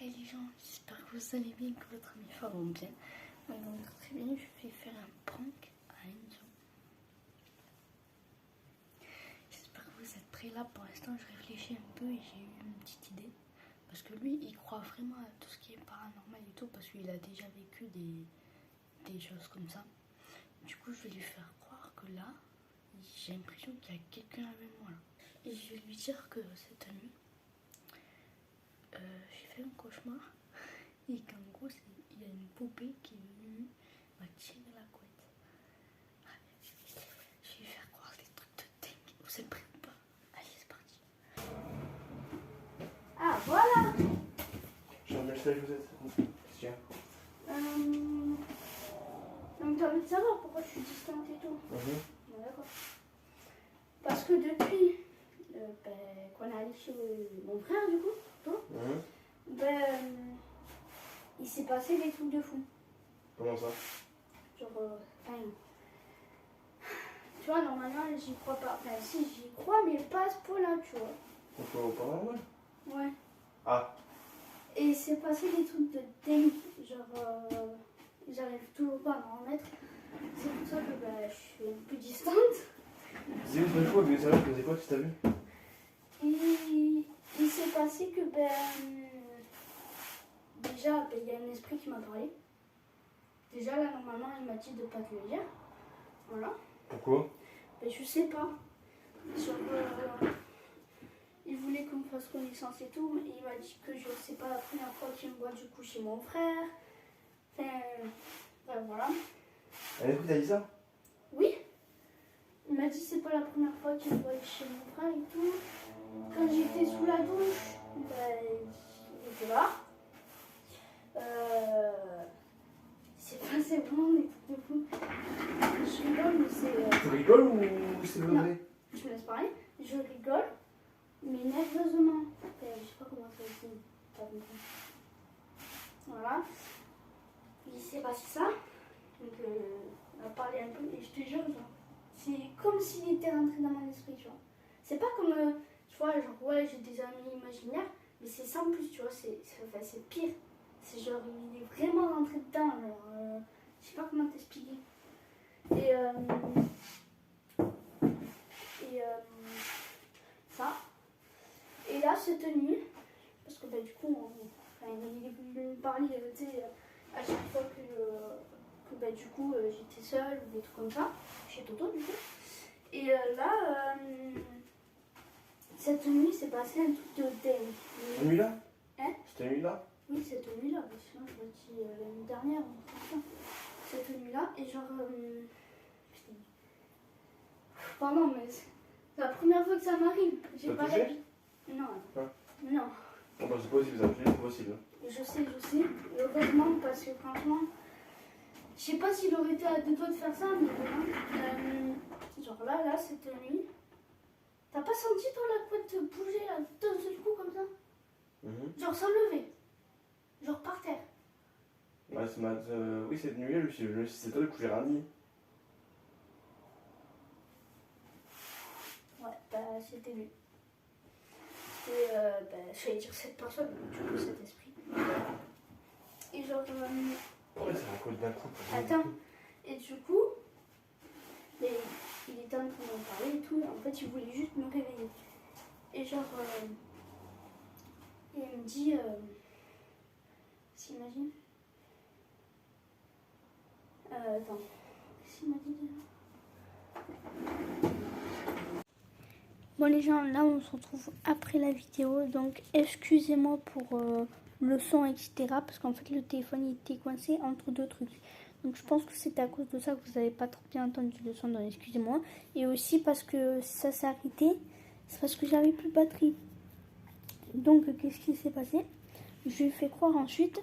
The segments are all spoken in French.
Hey les gens, j'espère que vous allez bien, que votre ami va bien. Donc très bien, je vais faire un prank à Enzo. J'espère que vous êtes prêts là. Pour l'instant, je réfléchis un peu et j'ai eu une petite idée. Parce que lui, il croit vraiment à tout ce qui est paranormal et tout, parce qu'il a déjà vécu des choses comme ça. Du coup, je vais lui faire croire que là, j'ai l'impression qu'il y a quelqu'un avec moi là. Et je vais lui dire que cette nuit, j'ai fait un cauchemar et qu'en gros il y a une poupée qui est venue m'a tiré la couette. Je vais lui faire croire des trucs de dingue. Vous êtes prêts ou pas? Allez, c'est parti. Ah voilà. J'en ai acheté la chaussette. Tiens. Donc t'as envie de savoir pourquoi je suis distante et tout. Ouais, d'accord. Parce que depuis qu'on est allé chez mon frère du coup, toi, il s'est passé des trucs de fou. Comment ça? Genre, tu vois, normalement, j'y crois pas. Enfin, si, j'y crois, mais pas à ce point-là, tu vois. On peut au paranormal? Ouais. Ah. Et il s'est passé des trucs de dingue. Genre, j'arrive toujours pas à m'en remettre. C'est pour ça que je suis un peu distante. C'est une fois, mais ça va, c'est quoi que tu t'as vu? Il s'est passé que, déjà, il y a un esprit qui m'a parlé. Déjà, là, normalement, il m'a dit de pas te le dire. Voilà. Pourquoi? Je sais pas. Genre, il voulait qu'on fasse connaissance et tout. Et il m'a dit que c'est pas la première fois qu'il me voit du coup chez mon frère. Enfin, voilà. Un esprit t'a dit ça? Oui. Il m'a dit c'est pas la première fois qu'il me voit chez mon frère et tout. Quand j'étais sous la douche, il était là. C'est passé vraiment des trucs de fou. Je rigole, mais c'est... Tu rigoles ou c'est vrai? Je me laisse parler. Je rigole, mais nerveusement. Je sais pas comment ça se dit. Voilà. Il s'est passé ça. Donc, on a parlé un peu. Et je te jure, genre, c'est comme s'il était rentré dans mon esprit, tu vois. C'est pas comme, tu vois, genre, ouais, j'ai des amis imaginaires, mais c'est sans plus, tu vois. C'est pire. C'est genre, il est vraiment rentré dedans. Alors, je sais pas comment t'expliquer. Et ça. Et là, cette nuit, parce que du coup, il est venu me parler, tu sais, à chaque fois que du coup, j'étais seule ou des trucs comme ça, chez Toto, du coup. Et là, cette nuit, c'est passé un truc de dingue. Cette nuit-là? Hein? Cette nuit-là? Oui, cette nuit-là, sinon je l'ai dit l'année dernière. Cette nuit-là, et genre... Pardon, mais c'est la première fois que ça m'arrive. J'ai pas l'habitude. Non. Ah. Non. Bon, bah, c'est possible, ça, c'est possible. Je sais. Et heureusement, parce que franchement, je sais pas s'il aurait été à deux doigts de faire ça, mais vraiment. Genre là, cette nuit. T'as pas senti, toi, la couette bouger là, d'un seul coup comme ça? Genre s'enlever. Genre par terre. Ouais, oui, cette nuit-là, c'est toi, du coup, j'ai rien dit. Ouais, c'était lui. Et j'allais dire cette personne, du coup cet esprit. Et genre... Ouais, ça raconte d'un coup. Attends, et du coup, il était en train d'en parler et tout, en fait il voulait juste me réveiller. Et genre, il me dit, s'imagine, attends, qu'est-ce qu'il m'a dit déjà? Bon les gens, là on se retrouve après la vidéo, donc excusez-moi pour le son etc, parce qu'en fait le téléphone il était coincé entre deux trucs. Donc je pense que c'est à cause de ça que vous n'avez pas trop bien entendu le son, donc excusez-moi. Et aussi parce que ça s'est arrêté, c'est parce que j'avais plus de batterie. Donc qu'est-ce qui s'est passé? Je lui ai fait croire ensuite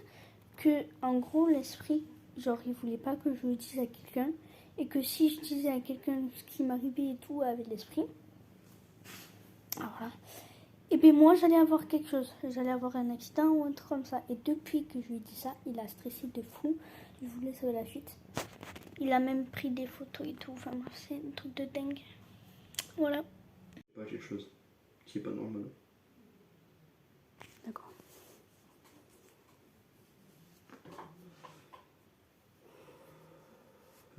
que en gros l'esprit, genre il voulait pas que je le dise à quelqu'un, et que si je disais à quelqu'un ce qui m'arrivait et tout avec l'esprit, voilà. Et puis moi j'allais avoir quelque chose, j'allais avoir un accident ou un truc comme ça. Et depuis que je lui ai dit ça, il a stressé de fou. Je vous laisse la suite. Il a même pris des photos et tout. Enfin c'est un truc de dingue. Voilà. Pas quelque chose qui est pas normal. D'accord.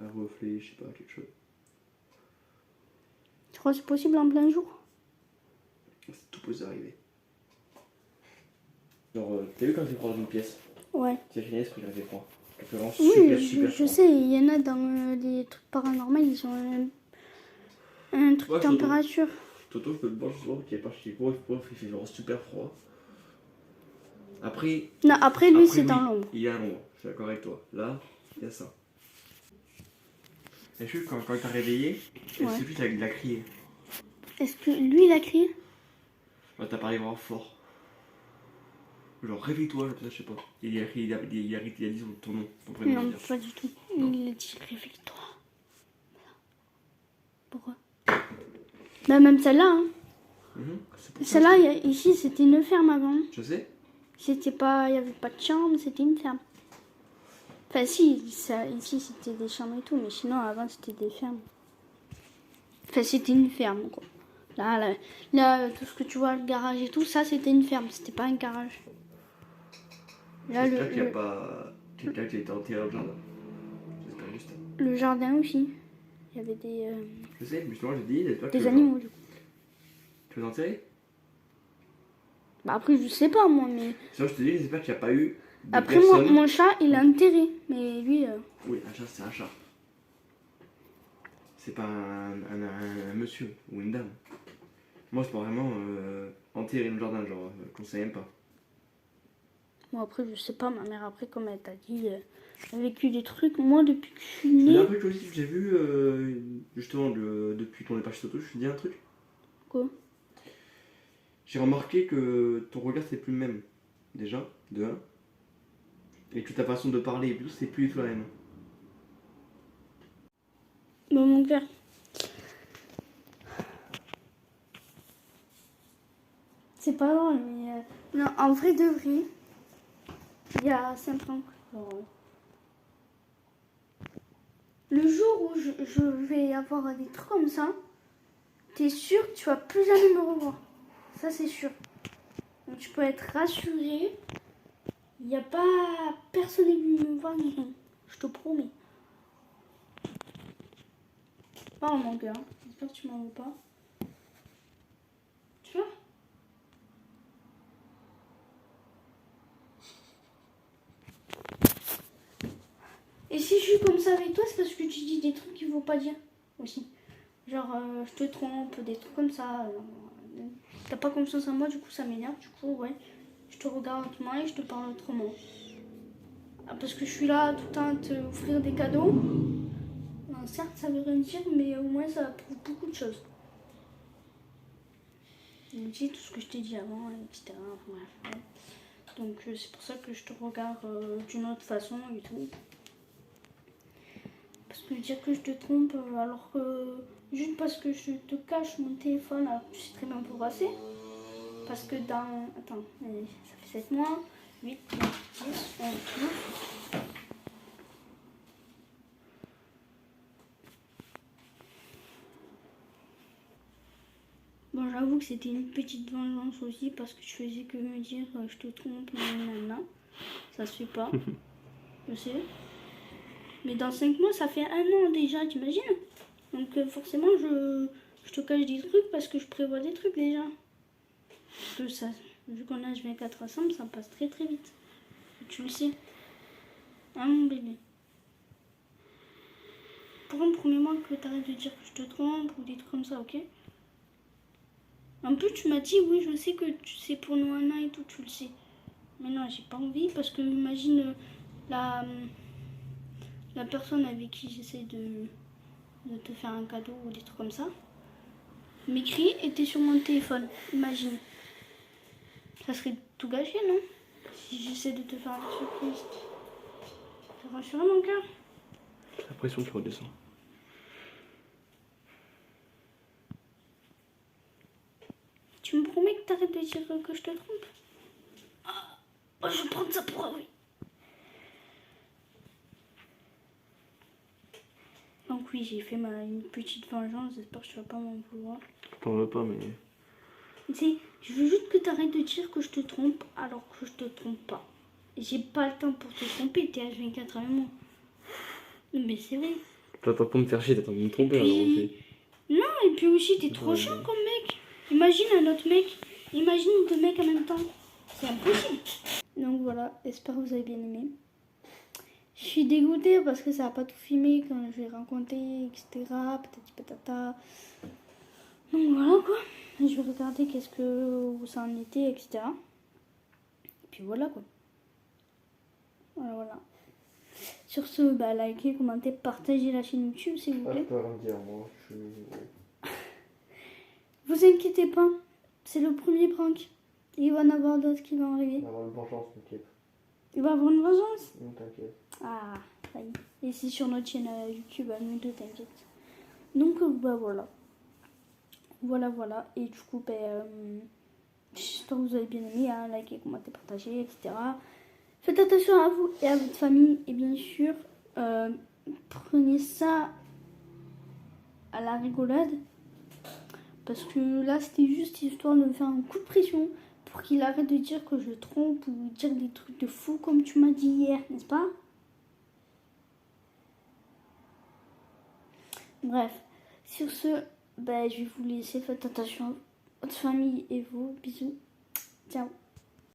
un reflet, je sais pas, quelque chose. Tu crois que c'est possible en plein jour? C'est tout peut arriver. Genre, t'as vu quand il fait froid dans une pièce? Ouais. C'est fini, parce que il fait froid. Il fait vraiment Oui, super je froid. sais, il y en a dans les trucs paranormaux, ils ont un truc Ouais, de température. Toto, je peux le voir justement qui est pas chez moi, il fait vraiment super froid. Après. Non, après lui, c'est oui, dans l'ombre. Il est à l'ombre, je suis d'accord avec toi. Là, il y a ça. Et je suis quand il t'a réveillé, Ouais. est-ce que il a crié? Est-ce que lui, il a crié? Ouais, t'as parlé vraiment fort. Genre, réveille-toi, je sais pas. Il a dit ton nom, ton prénom. Non, pas du tout. Non. Il a dit réveille-toi. Pourquoi? Bah, même celle-là, hein. C'est pour ça Celle-là, ici, c'était une ferme avant. Je sais. C'était pas, il y avait pas de chambre, c'était une ferme. Enfin, si, ça, ici, c'était des chambres et tout, mais sinon, avant, c'était des fermes. Enfin, c'était une ferme, quoi. Là, tout ce que tu vois, le garage et tout, ça, c'était une ferme, c'était pas un garage. Là, J'espère qu'il n'y a pas quelqu'un qui a été enterré dans le jardin. J'espère juste. le jardin aussi. Il y avait des Je sais, mais justement, j'ai dit, j'espère que des animaux, du coup. Tu veux enterrer? Bah, après, je sais pas, moi, mais... Sinon, je te dis, j'espère qu'il n'y a pas eu de Après, moi, personne. mon chat, il est enterré, mais lui... Oui, un chat, c'est un chat. C'est pas un monsieur ou une dame. Moi, c'est pas vraiment enterrer le jardin, genre, qu'on sait même pas. Bon, après, je sais pas, ma mère, après, comme elle t'a dit, elle a vécu des trucs. Moi, depuis que je suis Il y a un née... truc aussi que j'ai vu, justement, depuis qu'on est pas chez Toto, je me suis dit un truc. Quoi? J'ai remarqué que ton regard, c'est plus le même. Déjà, de 1. Et que ta façon de parler et tout, c'est plus du tout la même. Bon, mon père... C'est pas drôle, mais... Non, en vrai de vrai, il y a 5 ans, genre, le jour où je vais avoir des trucs comme ça, t'es sûr que tu vas plus jamais me revoir. Ça, c'est sûr. Donc, tu peux être rassuré. Il n'y a pas personne qui me voir ni rien. Je te promets. Pas en mon cœur. J'espère que tu m'en veux pas. Tu vois? Et si je suis comme ça avec toi, c'est parce que tu dis des trucs qu'il ne faut pas dire aussi. Genre, je te trompe, des trucs comme ça. T'as pas confiance en moi, du coup, ça m'énerve. Du coup, ouais, je te regarde autrement et je te parle autrement. Ah, parce que je suis là tout le temps à te offrir des cadeaux. Alors, certes, ça veut rien dire, mais au moins, ça prouve beaucoup de choses. Je dis tout ce que je t'ai dit avant, etc. Bref, ouais. Donc, c'est pour ça que je te regarde d'une autre façon et tout. Parce que dire que je te trompe alors que juste parce que je te cache mon téléphone alors que tu sais très bien pour passer. Parce que dans... Attends, ça fait 7 mois, 8, 9, 10, 11, 12. Bon, j'avoue que c'était une petite vengeance aussi parce que je faisais que me dire je te trompe, nanana. Ça se fait pas. Je sais. Mais dans 5 mois, ça fait 1 an déjà, t'imagines? Donc forcément, je te cache des trucs parce que je prévois des trucs déjà. Que ça, vu qu'on a H24 ensemble, ça passe très très vite. Tu le sais. Hein, mon bébé? Pour un premier mois que t'arrêtes de dire que je te trompe ou des trucs comme ça, ok? En plus, tu m'as dit, oui, je sais que c'est pour nous 1 an et tout, tu le sais. Mais non, j'ai pas envie parce que imagine la personne avec qui j'essaie de te faire un cadeau ou des trucs comme ça m'écrit et t'es sur mon téléphone. Imagine. Ça serait tout gâché, non? Si j'essaie de te faire une surprise. Ça rassure mon cœur? J'ai l'impression que tu redescends. Tu me promets que t'arrêtes de dire que je te trompe? Oh, je vais prendre ça pour oui. Donc oui, j'ai fait une petite vengeance. J'espère que tu vas pas m'en vouloir. Je t'en veux pas, mais... Tu sais, je veux juste que t'arrêtes de dire que je te trompe alors que je te trompe pas. J'ai pas le temps pour te tromper, t'es H24 avec moi. Mais c'est vrai. T'attends pas me faire chier, t'attends de me tromper alors Puis- aussi. Et puis aussi, t'es trop Ouais. chiant comme mec. Imagine un autre mec. Imagine deux mecs en même temps. C'est impossible. Donc voilà, j'espère que vous avez bien aimé. Je suis dégoûtée parce que ça n'a pas tout filmé quand je l'ai rencontré, etc. Patati patata. Donc voilà quoi. Je vais regarder qu'est-ce que où ça en était, etc. Et puis voilà quoi. Voilà. Sur ce, bah, likez, commentez, partagez la chaîne YouTube s'il vous Ah, je plaît. peux rien dire, moi. Vous inquiétez pas, c'est le premier prank. Il va y en avoir d'autres qui vont arriver. On va avoir une vengeance, t'inquiète. Il va avoir une vengeance. Non, t'inquiète. Ah, ça y est. Et c'est sur notre chaîne YouTube, à nous deux, t'inquiète. Donc, bah voilà. Voilà. Et du coup, j'espère que vous avez bien aimé. Hein, likez, commentez, partagez, etc. Faites attention à vous et à votre famille. Et bien sûr, prenez ça à la rigolade. Parce que là, c'était juste histoire de me faire un coup de pression pour qu'il arrête de dire que je le trompe ou dire des trucs de fou comme tu m'as dit hier, n'est-ce pas? Bref, sur ce, je vais vous laisser. Faites attention à votre famille et vous. Bisous. Ciao.